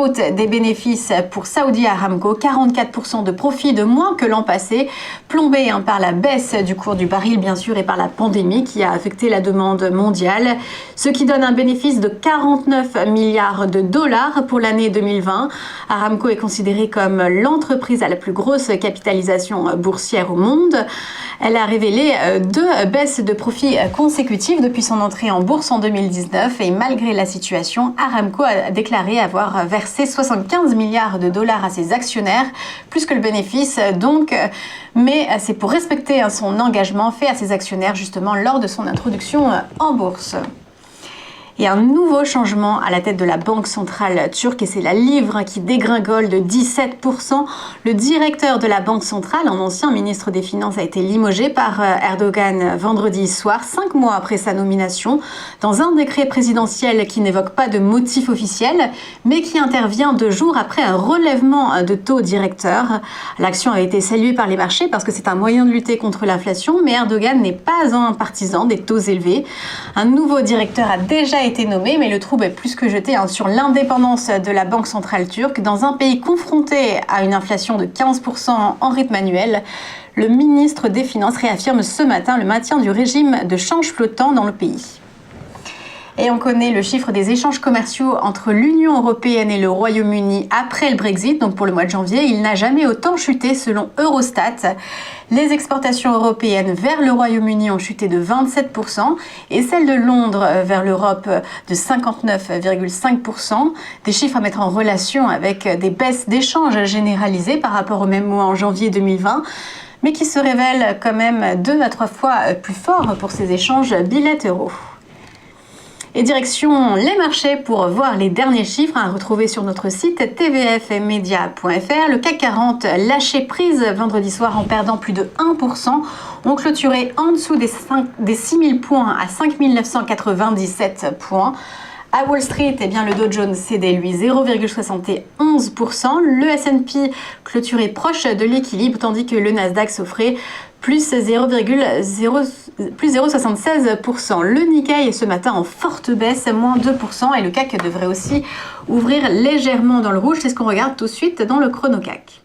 hausse des bénéfices pour Saudi Aramco, 44% de profit de moins que l'an passé, plombé par la baisse du cours du baril bien sûr et par la pandémie qui a affecté la demande mondiale, ce qui donne un bénéfice de 49 milliards de dollars pour l'année 2020. Aramco est considérée comme l'entreprise à la plus grosse capitalisation boursière au monde. Elle a révélé 2 baisses de profits consécutives depuis son entrée en bourse en 2019 et malgré la situation, Aramco a déclaré avoir versé 75 milliards de dollars à ses actionnaires, plus que le bénéfice donc, mais c'est pour respecter son engagement fait à ses actionnaires justement lors de son introduction en bourse. Et un nouveau changement à la tête de la Banque centrale turque, et c'est la livre qui dégringole de 17%. Le directeur de la Banque centrale, un ancien ministre des Finances, a été limogé par Erdogan vendredi soir, 5 mois après sa nomination, dans un décret présidentiel qui n'évoque pas de motif officiel, mais qui intervient 2 jours après un relèvement de taux directeur. L'action a été saluée par les marchés parce que c'est un moyen de lutter contre l'inflation, mais Erdogan n'est pas un partisan des taux élevés. Un nouveau directeur a déjà été nommé, mais le trouble est plus que jeté sur l'indépendance de la Banque centrale turque. Dans un pays confronté à une inflation de 15% en rythme annuel, le ministre des Finances réaffirme ce matin le maintien du régime de change flottant dans le pays. Et on connaît le chiffre des échanges commerciaux entre l'Union européenne et le Royaume-Uni après le Brexit. Donc pour le mois de janvier, il n'a jamais autant chuté selon Eurostat. Les exportations européennes vers le Royaume-Uni ont chuté de 27% et celles de Londres vers l'Europe de 59,5%. Des chiffres à mettre en relation avec des baisses d'échanges généralisées par rapport au même mois en janvier 2020. Mais qui se révèlent quand même 2 à 3 fois plus forts pour ces échanges bilatéraux. Et direction les marchés pour voir les derniers chiffres à retrouver sur notre site tvfmedia.fr. Le CAC 40 lâché prise vendredi soir en perdant plus de 1%. On clôturait en dessous des 6000 points à 5997 points. À Wall Street, le Dow Jones cédait lui 0,71%. Le S&P clôturait proche de l'équilibre, tandis que le Nasdaq s'offrait plus 0,76%. Le Nikkei est ce matin en forte baisse, moins 2%, et le CAC devrait aussi ouvrir légèrement dans le rouge. C'est ce qu'on regarde tout de suite dans le chrono CAC.